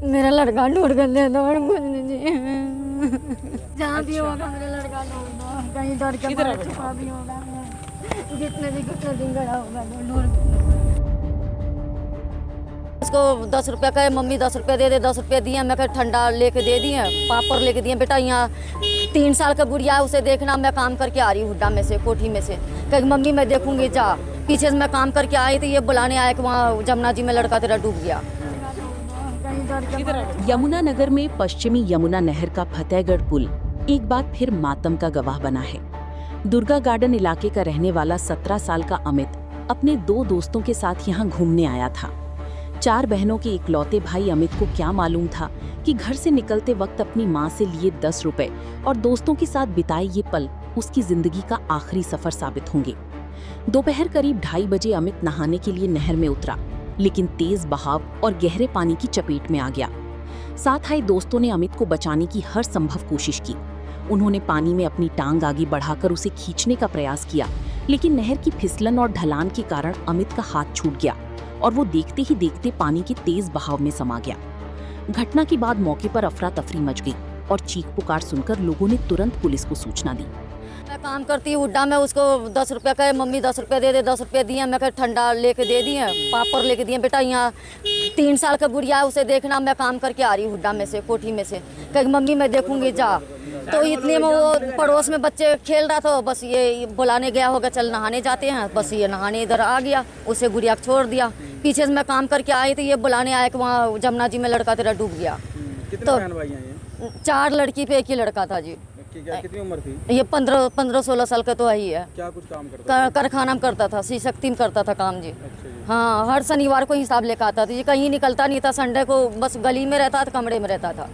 मेरा लड़का ढूंढ कर दे दो और कुछ नहीं। जहाँ भी होगा मेरा लड़का ढूंढ दो, कहीं डर के मारे छुपा भी होगा, जितने दिन गड़ा होगा ढूंढ दो। उसको 10 रुपये कहे मम्मी 10 रुपये दे दे, 10 रुपये दिए, मैं कहा ठंडा लेके दे दिए, पापड़ लेके दिए। बेटा यहाँ 3 साल का गुड़िया है, उसे देखना, मैं काम करके आ रही हूँ हुड्डा में से, कोठी में से। कहीं मम्मी मैं देखूंगी जा, पीछे से मैं काम करके आई थी, ये बुलाने आया कि वहाँ जमुना जी में लड़का तेरा डूब गया। यमुना नगर में पश्चिमी यमुना नहर का फतेहगढ़ पुल एक बार फिर मातम का गवाह बना है। दुर्गा गार्डन इलाके का रहने वाला 17 साल का अमित अपने 2 दोस्तों के साथ यहाँ घूमने आया था। 4 बहनों के इकलौते भाई अमित को क्या मालूम था कि घर से निकलते वक्त अपनी माँ से लिए 10 रुपए और दोस्तों के साथ बिताए ये पल उसकी जिंदगी का आखिरी सफर साबित होंगे। दोपहर करीब 2:30 बजे अमित नहाने के लिए नहर में उतरा, लेकिन तेज बहाव और गहरे पानी की चपेट में आ गया। साथ आए दोस्तों ने अमित को बचाने की हर संभव कोशिश की। उन्होंने पानी में अपनी टांग आगे बढ़ाकर उसे खींचने का प्रयास किया, लेकिन नहर की फिसलन और ढलान के कारण अमित का हाथ छूट गया और वो देखते ही देखते पानी के तेज बहाव में समा गया। घटना के बाद मौके पर अफरा तफरी मच गई और चीख पुकार सुनकर लोगों ने तुरंत पुलिस को सूचना दी। मैं काम करती हूँ हुड्डा में, उसको 10 रुपये कहे मम्मी 10 रुपये दे दे, 10 रुपये दिए, मैं कहा ठंडा लेके दे दिए, पापड़ लेके दिए। बेटा यहाँ 3 साल का गुड़िया है, उसे देखना, मैं काम करके आ रही हूँ हुड्डा में से, कोठी में से। कहीं मम्मी मैं देखूंगी जा, तो इतने में वो पड़ोस में बच्चे खेल रहा था, बस ये बुलाने गया होगा चल नहाने जाते हैं, बस ये नहाने इधर आ गया, उसे गुड़िया छोड़ दिया। पीछे से मैं काम करके आई थी, ये बुलाने आया कि वहाँ जमुना जी में लड़का तेरा डूब गया। तो 4 लड़की पे 1 ही लड़का था जी। कितनी उम्र थी? ये 15-16 साल का तो ही है। क्या कुछ काम करता कारखाना में करता था, सी शक्ति में करता था काम जी। अच्छा जी। हाँ, हर शनिवार को हिसाब लेकर आता था जी, कहीं निकलता नहीं था। संडे को बस गली में रहता था, कमरे में रहता था।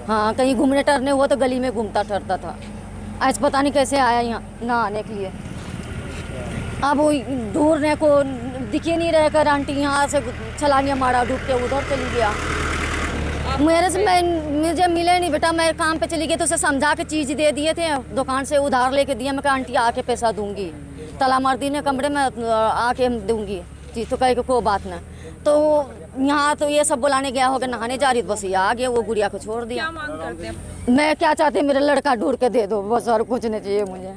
हाँ, कहीं घूमने टहरने हुआ तो गली में घूमता ठहरता था। आज पता नहीं कैसे आया यहाँ नहाने के लिए। अब वो ढूंढने को दिखे नहीं रह कर आंटी यहाँ से छलांगियाँ मारा, डूब के उधर चली गया। मेरे से मुझे मिले नहीं बेटा, मैं काम पे चली गई तो उसे समझा के चीज़ दे दिए थे, दुकान से उधार लेके दिया। मैं कहा आंटी आके पैसा दूंगी, तला मार दी ने कमरे में आके दूंगी चीज़, तो कहे कि कोई बात नहीं। तो यहाँ तो ये सब बुलाने गया होगा, नहाने जा रही तो बस ये आ गया, वो गुड़िया को छोड़ दिया। क्या मांग करते हैं? मैं क्या चाहती, मेरा लड़का ढूंढ के दे दो बस, और कुछ नहीं चाहिए मुझे।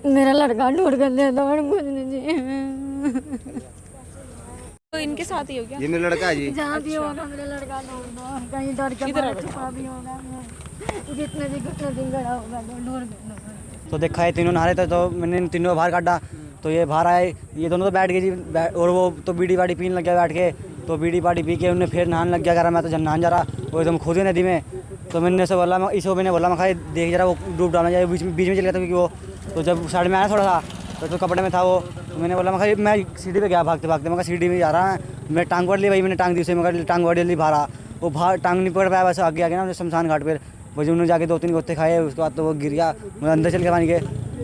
मेरा लड़का ढूंढ के दे दो और कुछ नहीं चाहिए। तो इनके साथ ही हो गया? ये मेरा लड़का है जी। जहाँ भी होगा मेरा लड़का ढूंढ दो, कहीं डर के मारे छुपा भी होगा, जितने दिन गड़ा होगा ढूंढ दो। तो देखा है तीनों नहा रहे थे, तो मैंने तीनों बाहर काटा, तो ये बाहर आए, ये दोनों तो बैठ गए जी, और वो तो बीड़ी बाड़ी पीने लग गया बैठ के। तो बीड़ी बाड़ी पी के उन्हें फिर नहाने लग गया, कह रहा मैं तो नहाने जा रहा, वो एकदम खोदे नदी में। तो मैंने से बोला, मैं इसको मैंने बोला, मैं खाई देख जरा वो डूब डालना चाहिए, बीच में चल गया था क्योंकि वो तो जब साइड में आया थोड़ा सा तो कपड़े में था वो। तो मैंने बोला, मैं खाई मैं सीढ़ी पे गया भागते भागते, मैं सीढ़ी में जा रहा है, मैं टांग पकड़ ली भाई, मैंने टांग दी उसे, मैं टांग पकड़ ली भारा, वो टांग नहीं पकड़ पाया, बस आगे आ गया ना शमशान घाट पर। वजह उन्होंने जाके 2-3 गोते खाए, उसके बाद तो वो गिर गया, मैं अंदर चल के पानी के।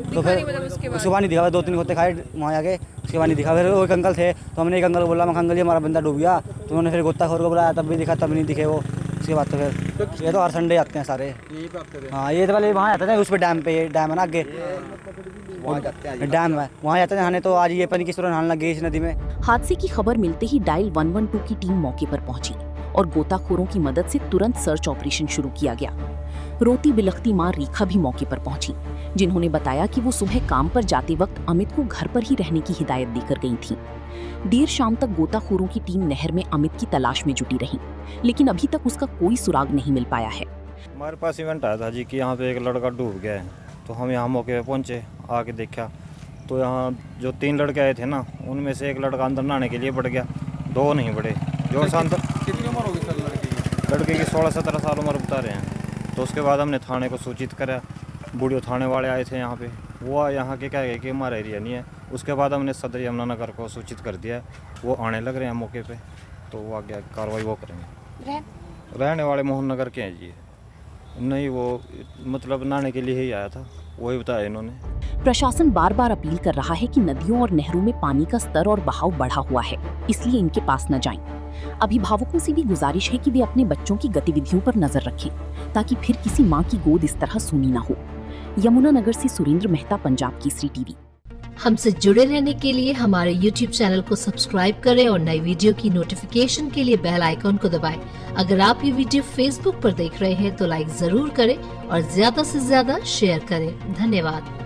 तो फिर उसके बाद नहीं दिखा, 2-3 गोते खाए वहाँ जाके, उसके बाद नहीं दिखा। फिर वो एक अंकल थे, तो हमने एक अंकल को बोला, मैं अंकल जी हमारा बंदा डूब गया। तो उन्होंने फिर गोताखोर को बुलाया, तब भी दिखा, तब नहीं दिखे वो। उसके बाद तो फिर ये तो हर संडे आते हैं सारे। हाँ, ये तो पहले वहाँ आते थे, उस पर डैम पे, डैम है ना आगे, डैम है, वहाँ जाते थे नहाने। तो आज ये पनी किस तरह नहाने लग गई इस नदी में। हादसे की खबर मिलते ही डायल 112 की टीम मौके पर पहुंची और गोताखोरों की मदद से तुरंत सर्च ऑपरेशन शुरू किया गया। रोती बिलखती मां रेखा भी मौके पर पहुंची, जिन्होंने बताया कि वो सुबह काम पर जाते वक्त अमित को घर पर ही रहने की हिदायत देकर गई थी। देर शाम तक गोताखोरों की टीम नहर में अमित की तलाश में जुटी रही, लेकिन अभी तक उसका कोई सुराग नहीं मिल पाया है। हमारे पास इवेंट आया था जी कि यहाँ पे एक लड़का डूब गया है, तो हम यहाँ मौके पे पहुँचे, आके देखा तो यहाँ जो 3 लड़के आए थे ना, उनमें से एक लड़का अंदर नहाने के लिए बढ़ गया, 2 नहीं बढ़े। जो शांत कितनी उम्र होगी सर लड़के की 16-17 साल उम्र बता रहे हैं। तो उसके बाद हमने थाने को सूचित करा, बूढ़ियो थाने वाले आए थे यहाँ पे, वो यहाँ के क्या है कि हमारा एरिया नहीं है। उसके बाद हमने सदर यमुनानगर को सूचित कर दिया, वो आने लग रहे हैं मौके पे, तो वो आगे कार्रवाई वो करेंगे। रहने वाले मोहन नगर के हैं जी, नहीं वो मतलब नहाने के लिए ही आया था, वही बताया इन्होंने। प्रशासन बार बार अपील कर रहा है कि नदियों और नहरों में पानी का स्तर और बहाव बढ़ा हुआ है, इसलिए इनके पास न जाएं। अभिभावकों से भी गुजारिश है कि वे अपने बच्चों की गतिविधियों पर नजर रखें, ताकि फिर किसी मां की गोद इस तरह सूनी न हो। यमुनानगर से सुरेंद्र मेहता, पंजाब केसरी टीवी। हमसे जुड़े रहने के लिए हमारे YouTube चैनल को सब्सक्राइब करें और नई वीडियो की नोटिफिकेशन के लिए बेल आइकॉन को दबाएं। अगर आप ये वीडियो Facebook पर देख रहे हैं तो लाइक जरूर करें और ज्यादा से ज्यादा शेयर करें। धन्यवाद।